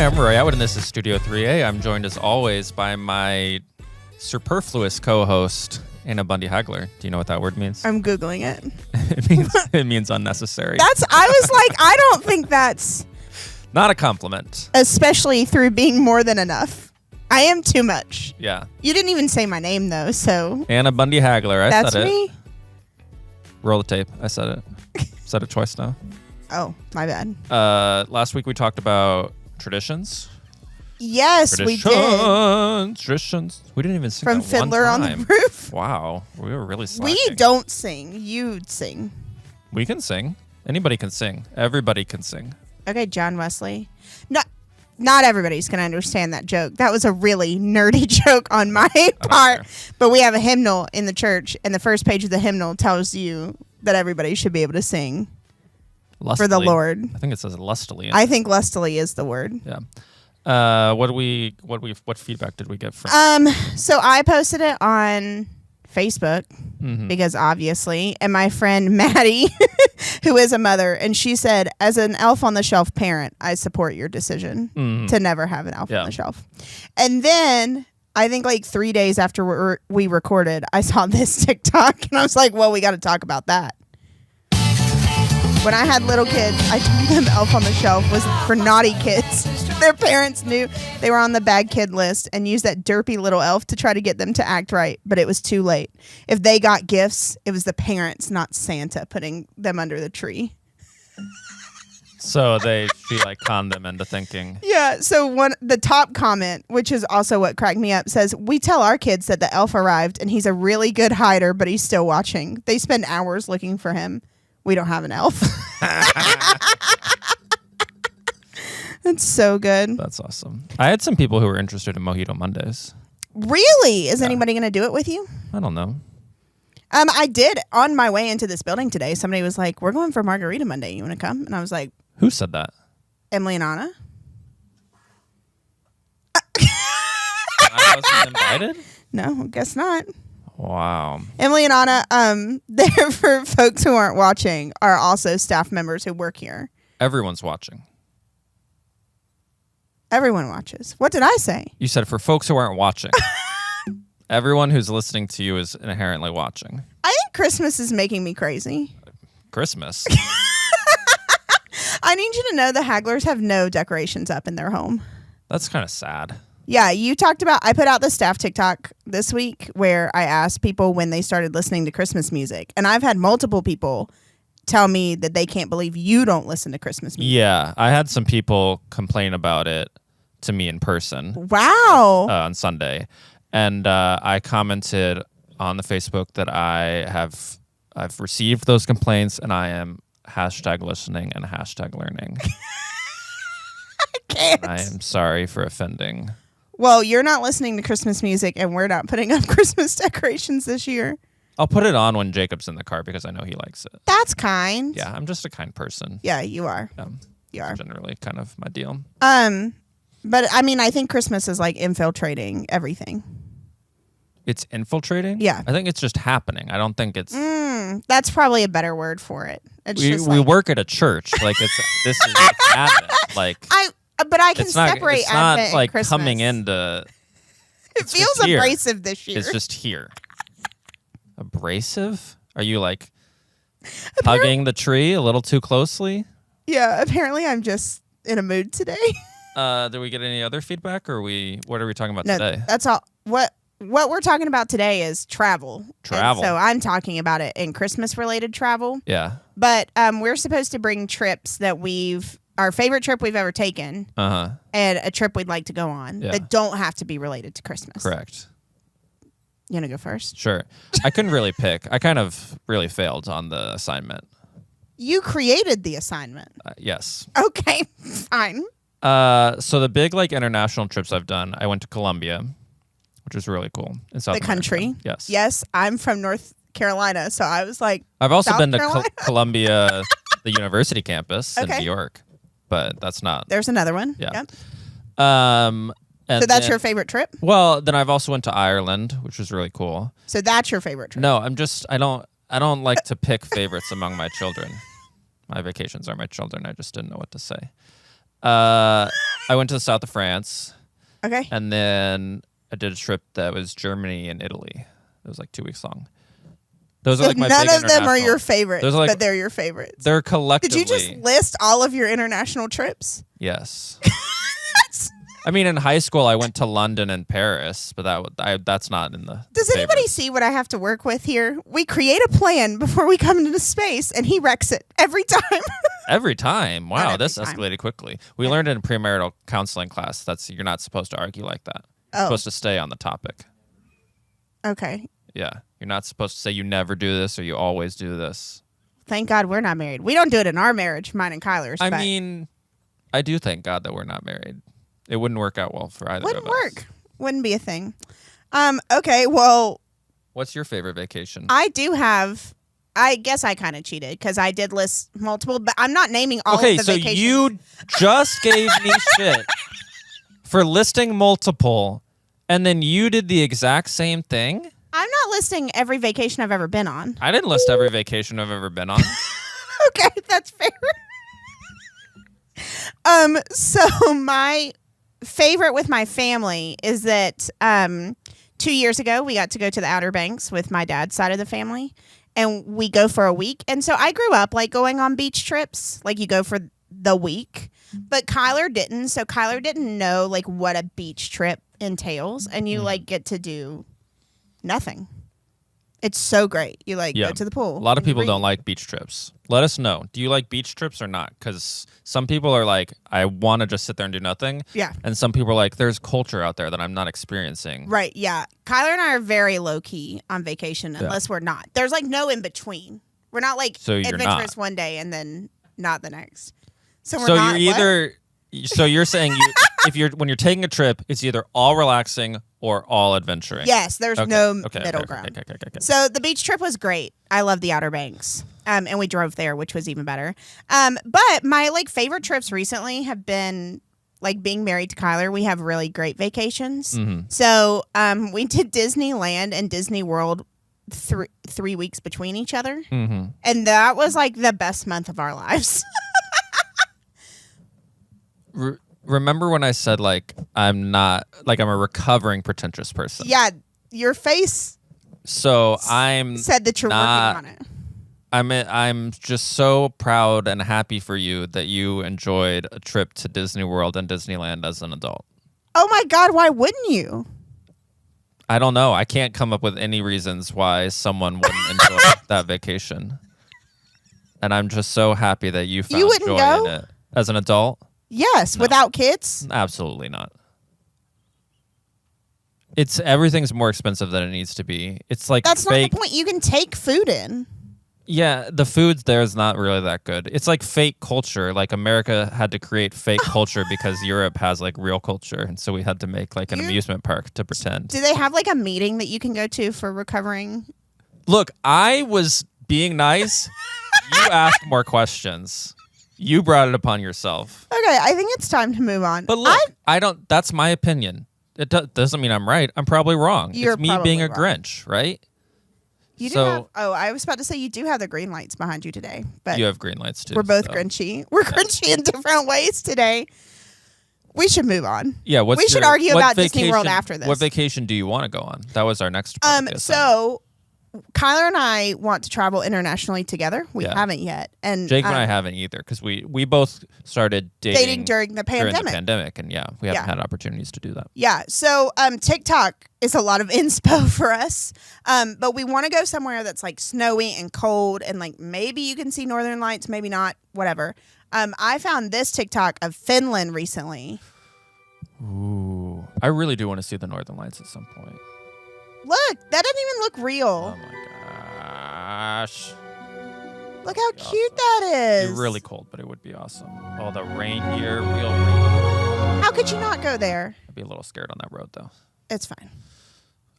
Hi, I'm Roy Atwood, and this is Studio 3A. I'm joined, as always, by my superfluous co-host, Anna Bundy Hagler. Do you know what that word means? I'm Googling it. It means unnecessary. I was like, I don't think that's... Not a compliment. Especially through being more than enough. I am too much. Yeah. You didn't even say my name, though, so... Anna Bundy Hagler. I that's said it. me? Roll the tape. I said it. Said it twice now. Oh, my bad. Last week we talked about traditions. Yes, we did. Traditions. We didn't even sing From that Fiddler one on time. the Roof. Wow. We were really slacking. We don't sing. You sing. We can sing. Anybody can sing. Everybody can sing. Okay, John Wesley. Not everybody's going to understand that joke. That was a really nerdy joke on my part. But we have a hymnal in the church, and the first page of the hymnal tells you that everybody should be able to sing Lustily. for the Lord. I think it says lustily. I think lustily is the word. Yeah. What feedback did we get from? So I posted it on Facebook because obviously, and my friend Maddie, who is a mother, and she said, as an elf on the shelf parent, I support your decision to never have an elf on the shelf. And then I think like 3 days after we recorded, I saw this TikTok and I was like, well, we got to talk about that. When I had little kids, I told them Elf on the Shelf was for naughty kids. Their parents knew they were on the bad kid list and used that derpy little elf to try to get them to act right, but it was too late. If they got gifts, it was the parents, not Santa, putting them under the tree. So she like conned them into thinking. Yeah, so the top comment, which is also what cracked me up, says, we tell our kids that the elf arrived and he's a really good hider, but he's still watching. They spend hours looking for him. We don't have an elf. That's so good. That's awesome. I had some people who were interested in Mojito Mondays. Really? Is anybody going to do it with you? I don't know. I did on my way into this building today. Somebody was like, we're going for Margarita Monday. You want to come? And I was like, who said that? Emily and Anna. I wasn't invited? No, guess not. Wow. Emily and Anna, they're for folks who aren't watching, are also staff members who work here. Everyone's watching. Everyone watches. What did I say? You said for folks who aren't watching. Everyone who's listening to you is inherently watching. I think Christmas is making me crazy. Christmas? I need you to know the Haglers have no decorations up in their home. That's kind of sad. Yeah, you talked about, I put out the staff TikTok this week where I asked people when they started listening to Christmas music. And I've had multiple people tell me that they can't believe you don't listen to Christmas music. Yeah, I had some people complain about it to me in person. Wow. On Sunday. And I commented on the Facebook that I've received those complaints and I am #listening and #learning. I can't. I am sorry for offending. Well, you're not listening to Christmas music, and we're not putting up Christmas decorations this year. I'll put it on when Jacob's in the car because I know he likes it. That's kind. Yeah, I'm just a kind person. Yeah, you are. You are. Generally kind of my deal. But I mean, I think Christmas is like infiltrating everything. It's infiltrating? Yeah. I think it's just happening. I don't think it's... That's probably a better word for it. It's we work at a church. Like, this is Advent. Like... But I can separate Advent and like Christmas. Coming into... It feels abrasive this year. It's just here. Abrasive? Are you like hugging the tree a little too closely? Yeah, apparently I'm just in a mood today. Did we get any other feedback or what are we talking about today? That's all. What we're talking about today is travel. Travel. And so I'm talking about it in Christmas related travel. Yeah. But we're supposed to bring trips that our favorite trip we've ever taken, and a trip we'd like to go on that don't have to be related to Christmas. Correct. You want to go first? Sure. I couldn't really pick. I kind of really failed on the assignment. You created the assignment. Yes. Okay, fine. So the big like international trips I've done, I went to Colombia, which was really cool. In South America. Country? Yes. Yes, I'm from North Carolina, so I was like, I've also South been Carolina? to Columbia, the university campus in New York, but that's not. There's another one. Yeah. Yep. So that's your favorite trip? Well, then I've also went to Ireland, which was really cool. So that's your favorite trip? No, I don't like to pick favorites among my children. My vacations are my children. I just didn't know what to say. I went to the south of France. Okay. And then I did a trip that was Germany and Italy. It was like 2 weeks long. Those are like my none big of them are international- your favorites, Those are like- but they're your favorites. They're collectively. Did you just list all of your international trips? Yes. I mean, in high school, I went to London and Paris, but that's not in the. Does anybody favorites. see what I have to work with here? We create a plan before we come into space, and he wrecks it every time. Every time? Wow, every this time. escalated quickly. We learned in premarital counseling class you're not supposed to argue like that. You're Oh. supposed to stay on the topic. Okay. Yeah, you're not supposed to say you never do this or you always do this. Thank God we're not married. We don't do it in our marriage, mine and Kyler's. I but mean, I do thank God that we're not married. It wouldn't work out well for either wouldn't of us. work. Wouldn't be a thing. Okay, well, What's your favorite vacation? I do have. I guess I kind of cheated because I did list multiple, but I'm not naming all Okay, of the so vacations. you just gave me shit for listing multiple, and then you did the exact same thing? I'm not listing every vacation I've ever been on. I didn't list every vacation I've ever been on. Okay, that's fair. So my favorite with my family is that 2 years ago we got to go to the Outer Banks with my dad's side of the family, and we go for a week. And so I grew up like going on beach trips, like you go for the week, but Kyler didn't. So Kyler didn't know like what a beach trip entails, and you like get to do nothing. It's so great. You like go to the pool. A lot of and you people read. don't like beach trips. Let us know. Do you like beach trips or not? Because some people are like, I want to just sit there and do nothing. Yeah. And some people are like, there's culture out there that I'm not experiencing. Right, yeah. Kyler and I are very low key on vacation unless we're not. There's like no in between. We're not like So you're adventurous not. one day and then not the next. So we're So not you're what? either. So you're saying when you're taking a trip, it's either all relaxing or all adventuring. Yes, there's no middle okay, ground. okay. So the beach trip was great. I love the Outer Banks. And we drove there, which was even better. But my like favorite trips recently have been like being married to Kyler. We have really great vacations. Mm-hmm. So we did Disneyland and Disney World 3 weeks between each other. Mm-hmm. And that was like the best month of our lives. Remember when I said like I'm a recovering pretentious person? Yeah, your face So I'm said that you're not- working on it. I'm just so proud and happy for you that you enjoyed a trip to Disney World and Disneyland as an adult. Oh my God, why wouldn't you? I don't know. I can't come up with any reasons why someone wouldn't enjoy that vacation. And I'm just so happy that you found wouldn't joy go? in it. As an adult? Yes, No. without kids. Absolutely not. Everything's more expensive than it needs to be. It's like That's fake. not the point. You can take food in. Yeah, the food there is not really that good. It's like fake culture. Like America had to create fake culture because Europe has like real culture, and so we had to make like an amusement park to pretend. Do they have like a meeting that you can go to for recovering? Look, I was being nice. You asked more questions. You brought it upon yourself. Okay, I think it's time to move on. But look, I don't. That's my opinion. It doesn't mean I'm right. I'm probably wrong. You're it's me being a probably wrong. Grinch, right? You do So- have, I was about to say you do have the green lights behind you today, but You have green lights too. we're both so. grinchy. We're grinchy in different ways today. We should move on. Yeah, We should argue about Disney World after this. What vacation do you want to go on? That was our next part of the assignment. So Kyler and I want to travel internationally together. We Yeah. haven't yet, and Jake and I haven't either because we both started dating during the pandemic. During the pandemic, and we haven't had opportunities to do that. Yeah. So TikTok is a lot of inspo for us. But we want to go somewhere that's like snowy and cold and like maybe you can see northern lights, maybe not, whatever. I found this TikTok of Finland recently. Ooh, I really do want to see the Northern Lights at some point. Look, that doesn't even look Oh real. my gosh, Look how cute that is. it'd be really cold, but it would be awesome. Oh, the reindeer, real reindeer. How could you not go there? I'd be a little scared on that road though. It's fine.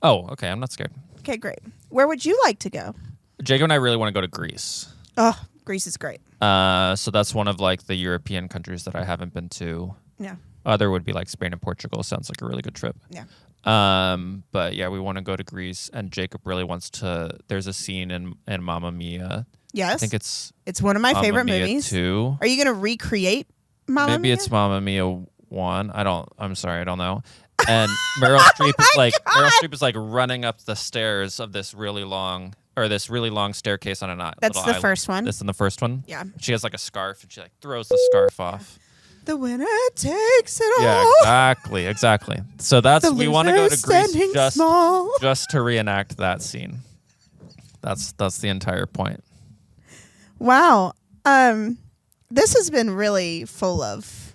Oh, okay, I'm not scared. Okay, great. Where would you like to go? Jacob and I really want to go to Greece. Oh, Greece is great. So that's one of like the European countries that I haven't been to. Yeah. Other would be like Spain and Portugal. Sounds like a really good trip. Yeah. But yeah, we want to go to Greece, and Jacob really wants to. There's a scene in Mamma Mia. Yes. I think it's It's one of my Mamma favorite Mia movies. 2. Are you going to recreate Mamma maybe Mia? it's Mamma Mia 1. I'm sorry, I don't know. And Meryl Streep is like Meryl Streep is like running up the stairs of this really long staircase on a That's little the island. first one. This in the first one. Yeah. She has like a scarf and she like throws the scarf off. The winner takes it all. Yeah, exactly. So that's The we want to go to loser Greece standing small. just to reenact that scene. That's the entire point. Wow. This has been really full of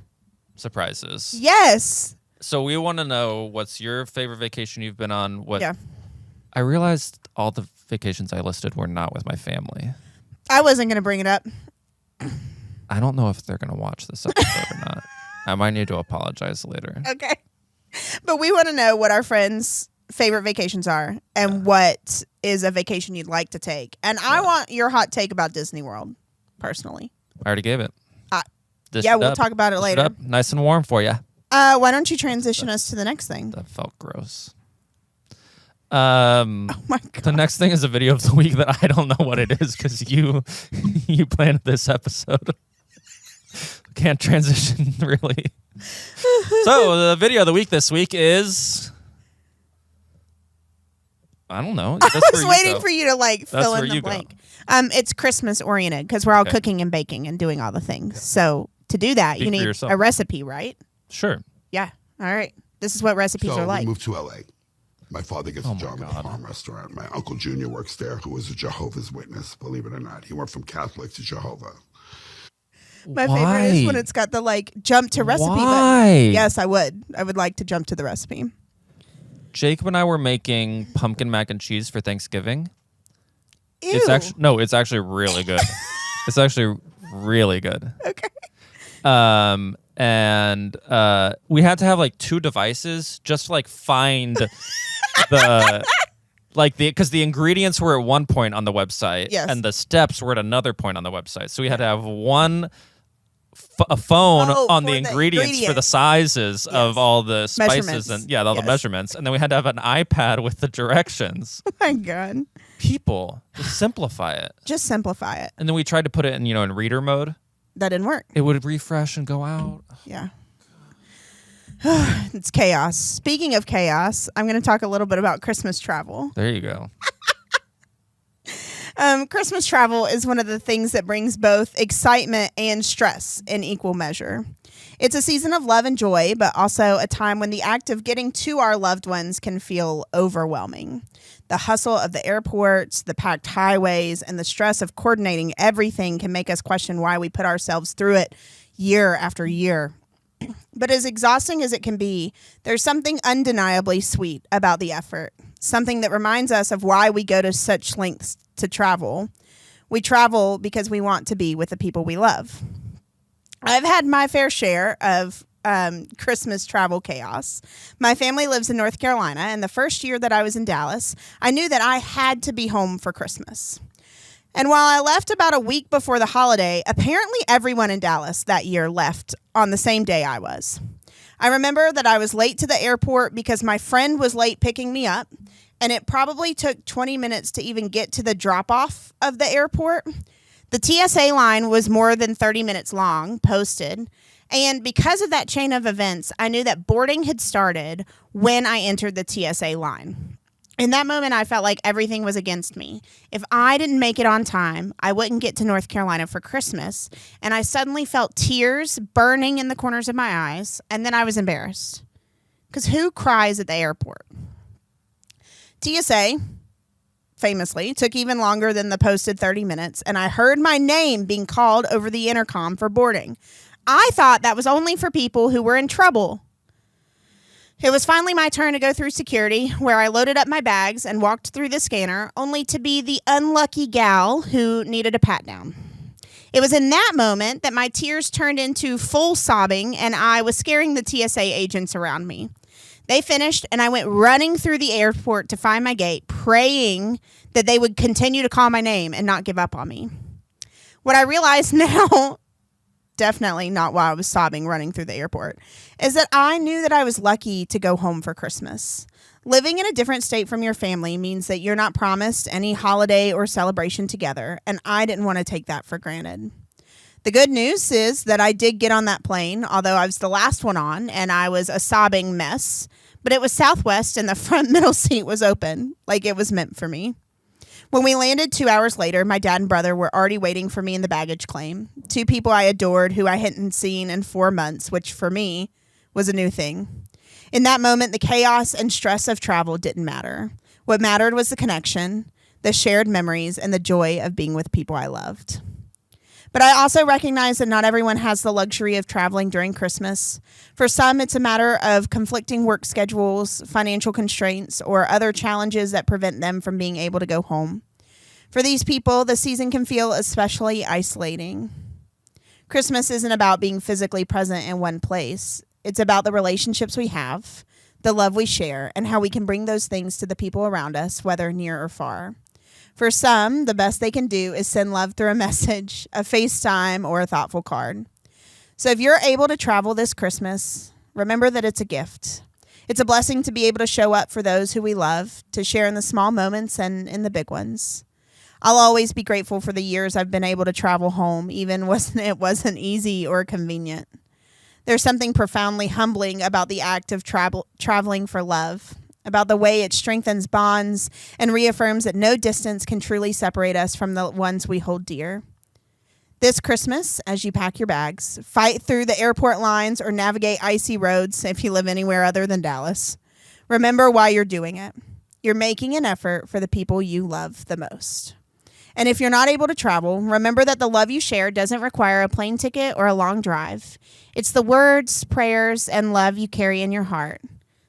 Surprises. yes. So we want to know what's your favorite vacation you've been on. Yeah. I realized all the vacations I listed were not with my family. I wasn't gonna bring it up. I don't know if they're going to watch this episode or not. I might need to apologize later. Okay. But we want to know what our friends' favorite vacations are and what is a vacation you'd like to take. And I want your hot take about Disney World, personally. I already gave it. We'll talk about it later. Nice and warm for you. Why don't you transition us to the next thing? That felt gross. Oh my God. The next thing is a video of the week that I don't know what it is because you planned this episode. Can't transition really. So the video of the week this week is I don't know. I was waiting for you to fill in the blank. It's Christmas oriented because we're all cooking and baking and doing all the things. So to do that, you need a recipe, right? Sure. Yeah. All right. This is what recipes are like. We moved to LA. My father gets a job at a farm restaurant. My Uncle Junior works there, who is a Jehovah's Witness, believe it or not. He went from Catholic to Jehovah. My favorite is when it's got the jump to recipe. Why? But yes, I would. I would like to jump to the recipe. Jacob and I were making pumpkin mac and cheese for Thanksgiving. Ew. It's actually really good. It's actually really good. Okay. And we had to have 2 devices just to find the because the ingredients were at one point on the website and the steps were at another point on the website. So we had to have a phone on the ingredients for the sizes of all the spices and all the measurements, and then we had to have an iPad with the directions. Oh my God. People, just simplify it. Just simplify it. And then we tried to put it in in reader mode. That didn't work. It would refresh and go out. Yeah. It's chaos. Speaking of chaos, I'm going to talk a little bit about Christmas travel. There you go. Christmas travel is one of the things that brings both excitement and stress in equal measure. It's a season of love and joy, but also a time when the act of getting to our loved ones can feel overwhelming. The hustle of the airports, the packed highways, and the stress of coordinating everything can make us question why we put ourselves through it year after year. But as exhausting as it can be, there's something undeniably sweet about the effort, something that reminds us of why we go to such lengths to travel. We travel because we want to be with the people we love. I've had my fair share of Christmas travel chaos. My family lives in North Carolina, and the first year that I was in Dallas, I knew that I had to be home for Christmas. And while I left about a week before the holiday, apparently everyone in Dallas that year left on the same day I was. I remember that I was late to the airport because my friend was late picking me up, and it probably took 20 minutes to even get to the drop-off of the airport. The TSA line was more than 30 minutes long, posted, and because of that chain of events, I knew that boarding had started when I entered the TSA line. In that moment, I felt like everything was against me. If I didn't make it on time, I wouldn't get to North Carolina for Christmas, and I suddenly felt tears burning in the corners of my eyes, and then I was embarrassed. Because who cries at the airport? TSA, famously, took even longer than the posted 30 minutes, and I heard my name being called over the intercom for boarding. I thought that was only for people who were in trouble. It was finally my turn to go through security, where I loaded up my bags and walked through the scanner, only to be the unlucky gal who needed a pat down. It was in that moment that my tears turned into full sobbing, and I was scaring the TSA agents around me. They finished, and I went running through the airport to find my gate, praying that they would continue to call my name and not give up on me. What I realize now, definitely not while I was sobbing running through the airport, is that I knew that I was lucky to go home for Christmas. Living in a different state from your family means that you're not promised any holiday or celebration together, and I didn't want to take that for granted. The good news is that I did get on that plane, although I was the last one on, and I was a sobbing mess. But it was Southwest, and the front middle seat was open, like it was meant for me. When we landed 2 hours later, my dad and brother were already waiting for me in the baggage claim. 2 people I adored who I hadn't seen in 4 months, which for me was a new thing. In that moment, the chaos and stress of travel didn't matter. What mattered was the connection, the shared memories, and the joy of being with people I loved. But I also recognize that not everyone has the luxury of traveling during Christmas. For some, it's a matter of conflicting work schedules, financial constraints, or other challenges that prevent them from being able to go home. For these people, the season can feel especially isolating. Christmas isn't about being physically present in one place. It's about the relationships we have, the love we share, and how we can bring those things to the people around us, whether near or far. For some, the best they can do is send love through a message, a FaceTime, or a thoughtful card. So if you're able to travel this Christmas, remember that it's a gift. It's a blessing to be able to show up for those who we love, to share in the small moments and in the big ones. I'll always be grateful for the years I've been able to travel home, even when it wasn't easy or convenient. There's something profoundly humbling about the act of traveling for love, about the way it strengthens bonds and reaffirms that no distance can truly separate us from the ones we hold dear. This Christmas, as you pack your bags, fight through the airport lines or navigate icy roads if you live anywhere other than Dallas, remember why you're doing it. You're making an effort for the people you love the most. And if you're not able to travel, remember that the love you share doesn't require a plane ticket or a long drive. It's the words, prayers, and love you carry in your heart.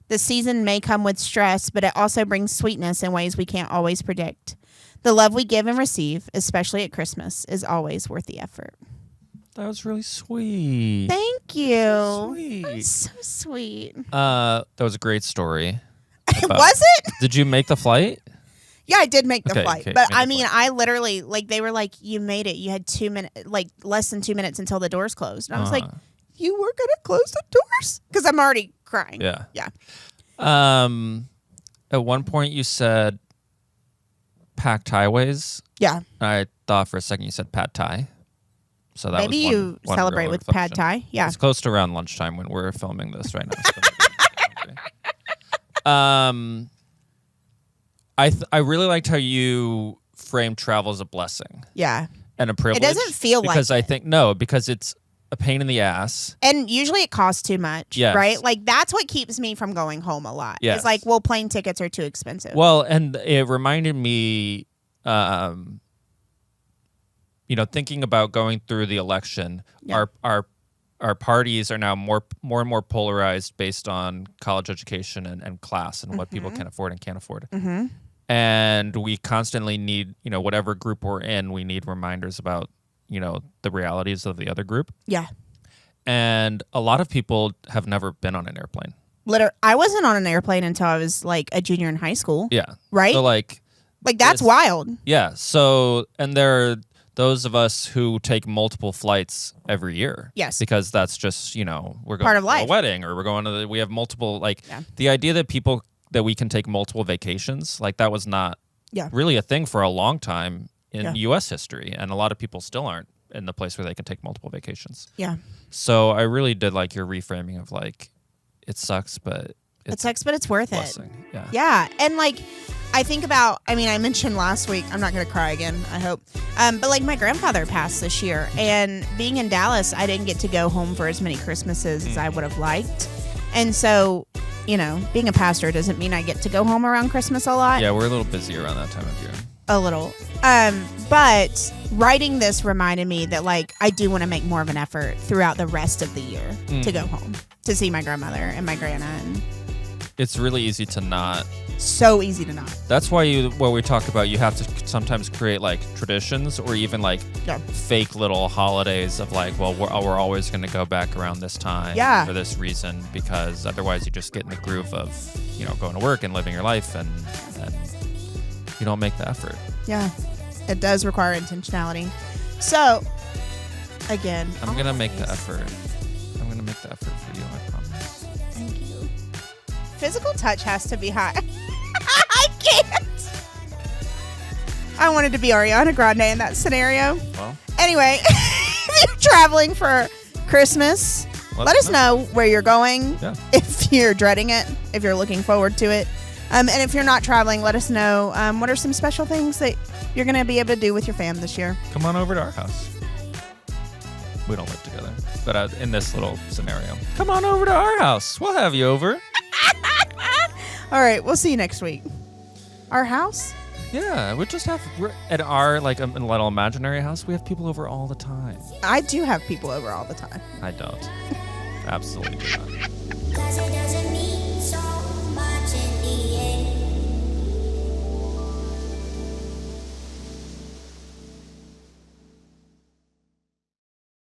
The season may come with stress, but it also brings sweetness in ways we can't always predict. The love we give and receive, especially at Christmas, is always worth the effort. That was really sweet. Thank you. So sweet. That's so sweet. That was a great story. Was it? Did you make the flight? Yeah, I did make the flight. Okay, but I mean, I literally, like, they were like, you made it. You had 2 minutes, like, less than 2 minutes until the doors closed. And I was like, you were going to close the doors? Because I'm already crying. Yeah. Yeah. At one point you said packed highways. Yeah. I thought for a second you said pad thai. So that maybe was you one celebrate real with reflection. pad thai. Yeah. It's close to around lunchtime when we're filming this right now. I really liked how you framed travel as a blessing. Yeah. And a privilege. It doesn't feel like because I think because it's a pain in the ass. And usually it costs too much, yes. right? Like, that's what keeps me from going home a lot. Yes. It's like, well, plane tickets are too expensive. Well, and it reminded me, thinking about going through the election, yeah. our parties are now more and more polarized based on college education and class and what people can afford and can't afford. Mm-hmm. And we constantly need, whatever group we're in, we need reminders about the realities of the other group. Yeah. And a lot of people have never been on an airplane. I wasn't on an airplane until I was like a junior in high school. Yeah. Right? So like that's wild. Yeah. So, and there are those of us who take multiple flights every year. Yes. Because that's just, we're going part of to life. a wedding or we're going to we have multiple, the idea that we can take multiple vacations, like that was not really a thing for a long time in U.S. history, and a lot of people still aren't in the place where they can take multiple vacations. Yeah. So I really did like your reframing of like, it sucks, but it's worth blessing. it. Yeah. Yeah. And like, I think about, I mentioned last week, I'm not going to cry again, I hope. But like my grandfather passed this year, and being in Dallas, I didn't get to go home for as many Christmases as I would have liked. And so, being a pastor doesn't mean I get to go home around Christmas a lot. Yeah, we're a little busy around that time of year. A little. But writing this reminded me that like I do want to make more of an effort throughout the rest of the year to go home to see my grandmother and my grandma. And it's really easy to not. So easy to not. That's why what we talk about, you have to sometimes create like traditions or even like fake little holidays of like, well, we're always going to go back around this time for this reason, because otherwise you just get in the groove of, going to work and living your life and you don't make the effort. Yeah, it does require intentionality. So, again, I'm going to make the effort. I'm going to make the effort for you, I promise. Thank you. Physical touch has to be high. I can't. I wanted to be Ariana Grande in that scenario. Well. Anyway, you're traveling for Christmas, let us know where you're going. Yeah. If you're dreading it, if you're looking forward to it. And if you're not traveling, let us know what are some special things that you're going to be able to do with your fam this year. Come on over to our house. We don't live together, but in this little scenario, come on over to our house. We'll have you over. All right, we'll see you next week. Our house? Yeah, we're at our little imaginary house. We have people over all the time. I do have people over all the time. I don't. Absolutely do not. 'Cause it doesn't mean so much in the end.